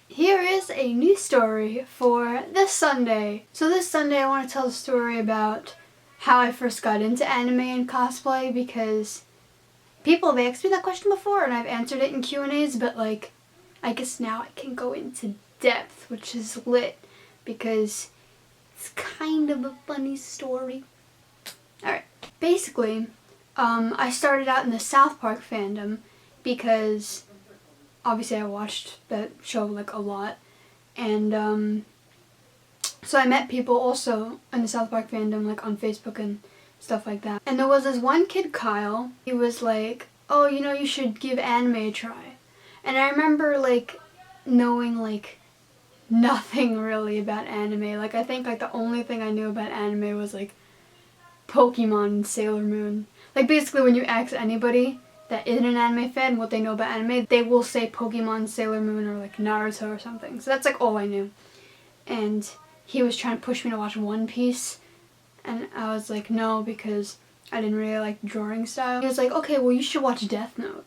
Here is a new story for this Sunday. So this Sunday I want to tell a story about how I first got into anime and cosplay, because people have asked me that question before and I've answered it in Q&As, but like, I guess now I can go into depth, which is lit, because it's kind of a funny story. Alright, basically, I started out in the South Park fandom because obviously I watched that show like a lot, and so I met people also in the South Park fandom, like on Facebook and stuff like that. And there was this one kid, Kyle, he was like, oh, you know, you should give anime a try. And I remember like knowing like nothing really about anime. Like I think like the only thing I knew about anime was like Pokemon and Sailor Moon. Like basically when you ask anybody that isn't an anime fan what they know about anime, they will say Pokemon, Sailor Moon, or like Naruto or something. So that's like all I knew. And he was trying to push me to watch One Piece, and I was like no, because I didn't really like the drawing style. He was like, okay, well you should watch Death Note.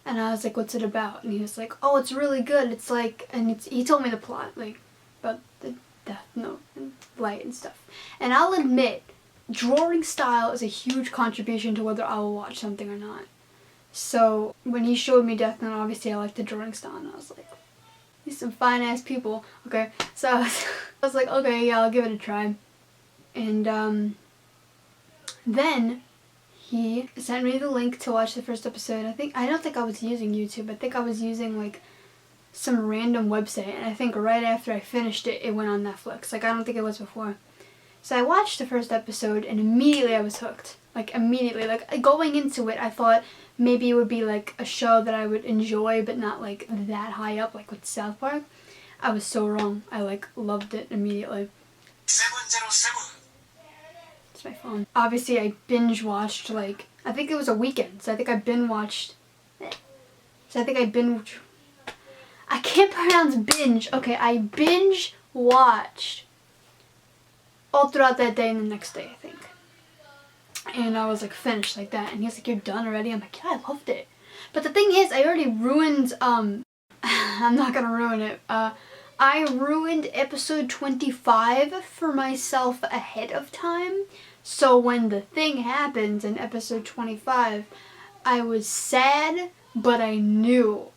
And I was like, what's it about? And he was like, oh, it's really good. It's like, and he told me the plot, like about the Death Note and light and stuff. And I'll admit, drawing style is a huge contribution to whether I will watch something or not. So when he showed me Death Note, obviously I liked the drawing style, and I was like, these some fine ass people. Okay, so I was like, okay, yeah, I'll give it a try. And then he sent me the link to watch the first episode. I don't think I was using YouTube. I think I was using like some random website, and I think right after I finished it, it went on Netflix. Like I don't think it was before. So I watched the first episode and immediately I was hooked. Like immediately. Like going into it, I thought maybe it would be like a show that I would enjoy but not like that high up like with South Park. I was so wrong. I like loved it immediately. 707. It's my phone. Obviously I binge watched like, I think it was a weekend. So I think I binge watched. I can't pronounce binge. Okay, I binge watched all throughout that day and the next day, I think. And I was like finished like that, and he was like, you're done already? I'm like, yeah, I loved it. But the thing is, I already ruined, I'm not gonna ruin it. I ruined episode 25 for myself ahead of time. So when the thing happened in episode 25, I was sad, but I knew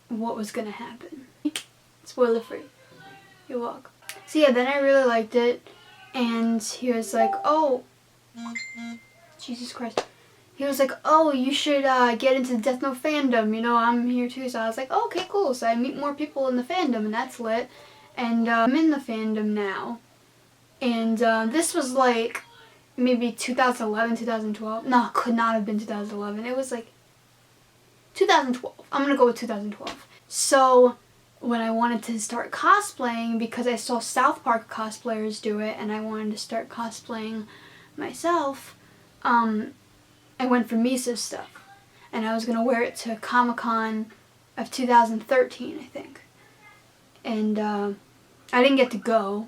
what was gonna happen. Spoiler free. You're welcome. So yeah, then I really liked it, and he was like, oh, Jesus Christ. He was like, oh, you should get into the Death Note fandom, you know, I'm here too. So I was like, oh, okay, cool. So I meet more people in the fandom, and that's lit. And I'm in the fandom now. And this was like maybe 2011, 2012. No, it could not have been 2011. It was like 2012. I'm going to go with 2012. So when I wanted to start cosplaying, because I saw South Park cosplayers do it and I wanted to start cosplaying myself, I went for Misa's stuff, and I was going to wear it to Comic-Con of 2013, I think. And I didn't get to go,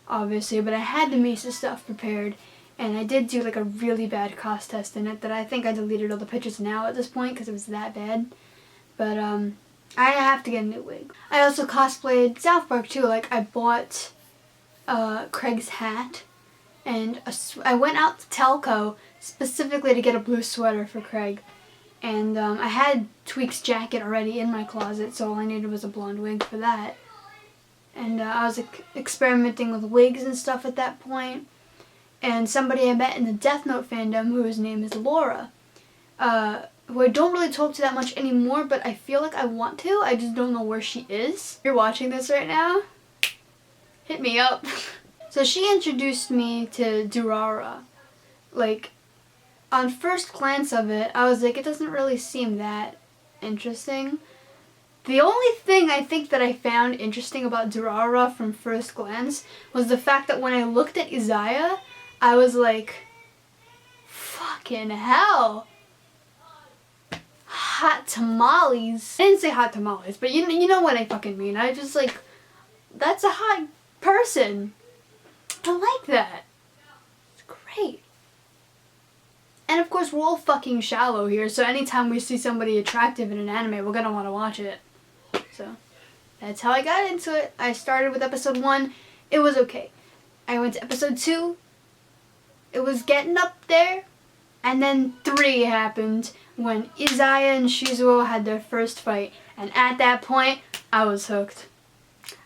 obviously, but I had the Misa stuff prepared, and I did do like a really bad cost test in it that I think I deleted all the pictures now at this point because it was that bad. But I have to get a new wig. I also cosplayed South Park too. Like I bought Craig's hat, and I went out to Telco specifically to get a blue sweater for Craig. And I had Tweek's jacket already in my closet, so all I needed was a blonde wig for that. And I was experimenting with wigs and stuff at that point. And somebody I met in the Death Note fandom, whose name is Laura, who I don't really talk to that much anymore, but I feel like I want to. I just don't know where she is. If you're watching this right now, hit me up. So she introduced me to Durara. Like, on first glance of it, I was like, it doesn't really seem that interesting. The only thing I think that I found interesting about Durara from first glance was the fact that when I looked at Izaya, I was like, fucking hell. Hot tamales. I didn't say hot tamales, but you know what I fucking mean. I just like, that's a hot person. I like that. It's great. And of course, we're all fucking shallow here, so anytime we see somebody attractive in an anime, we're gonna want to watch it. So that's how I got into it. I started with episode 1. It was okay. I went to episode 2. It was getting up there. And then 3 happened when Izaya and Shizuo had their first fight. And at that point, I was hooked.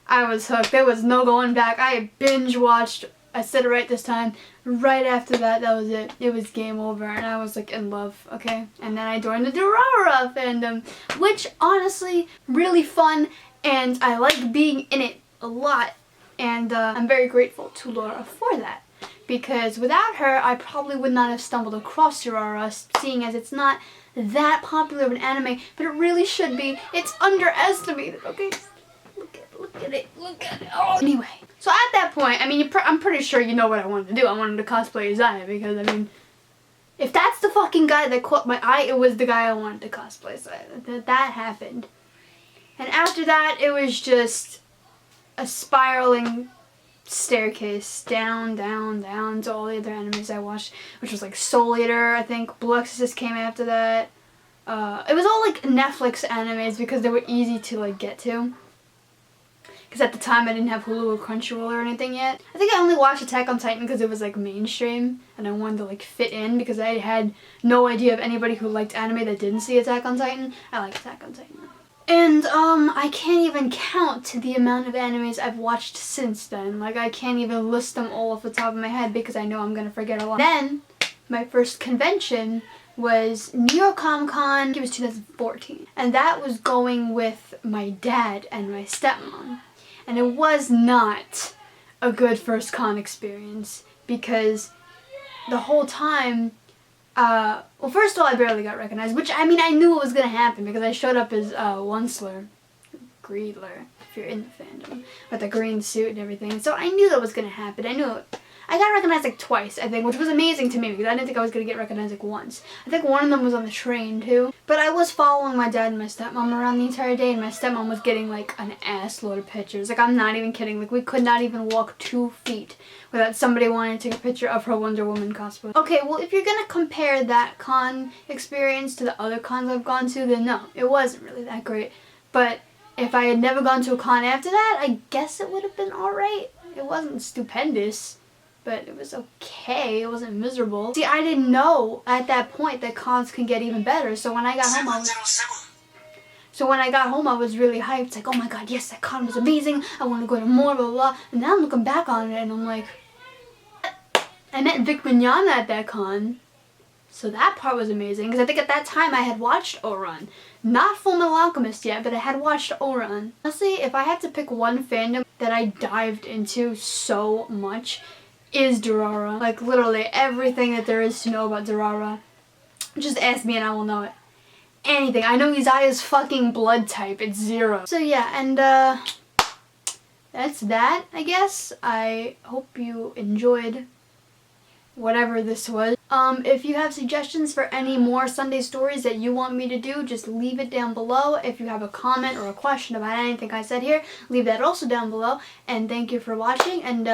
I was hooked. There was no going back. I binge watched. I said it right this time. Right after that, that was it. It was game over, and I was like in love, okay? And then I joined the Durarara fandom, which honestly, really fun, and I like being in it a lot. And I'm very grateful to Laura for that. Because without her, I probably would not have stumbled across Durarara, seeing as it's not that popular of an anime, but it really should be. It's underestimated, okay? Look at it. Oh. Anyway, so at that point, I mean, I'm pretty sure you know what I wanted to do. I wanted to cosplay Izaya because, I mean, if that's the fucking guy that caught my eye, it was the guy I wanted to cosplay. So that happened. And after that, it was just a spiraling staircase down, down, down to all the other animes I watched, which was like Soul Eater, I think. Blue Exorcist came after that. It was all like Netflix animes because they were easy to like get to. Because at the time I didn't have Hulu or Crunchyroll or anything yet. I think I only watched Attack on Titan because it was like mainstream and I wanted to like fit in because I had no idea of anybody who liked anime that didn't see Attack on Titan. I like Attack on Titan. And I can't even count the amount of animes I've watched since then. Like I can't even list them all off the top of my head because I know I'm gonna forget a lot. Then my first convention was New York Comic Con. It was 2014. And that was going with my dad and my stepmom. And it was not a good first con experience because the whole time, well, first of all, I barely got recognized, which, I mean, I knew it was going to happen because I showed up as Onceler, Greedler, if you're in the fandom, with a green suit and everything. And so I knew that was going to happen. I knew it. I got recognized like twice, I think, which was amazing to me because I didn't think I was going to get recognized like once. I think one of them was on the train too. But I was following my dad and my stepmom around the entire day and my stepmom was getting like an ass load of pictures. Like I'm not even kidding. Like we could not even walk 2 feet without somebody wanting to take a picture of her Wonder Woman cosplay. Okay, well if you're going to compare that con experience to the other cons I've gone to, then no, it wasn't really that great. But if I had never gone to a con after that, I guess it would have been alright. It wasn't stupendous. But it was okay. It wasn't miserable. See, I didn't know at that point that cons can get even better. So when I got home, I was really hyped. Like, oh my god, yes, that con was amazing. I want to go to more, blah, blah, blah. And now I'm looking back on it and I'm like, I met Vic Mignogna at that con. So that part was amazing. Because I think at that time I had watched Ouran. Not Full Metal Alchemist yet, but I had watched Ouran. Honestly, if I had to pick one fandom that I dived into so much, is Durarara. Like literally everything that there is to know about Durarara. Just ask me and I will know it. Anything. I know Izaya's fucking blood type. It's 0. So yeah, and that's that, I guess. I hope you enjoyed whatever this was. If you have suggestions for any more Sunday stories that you want me to do, just leave it down below. If you have a comment or a question about anything I said here, leave that also down below. And thank you for watching, and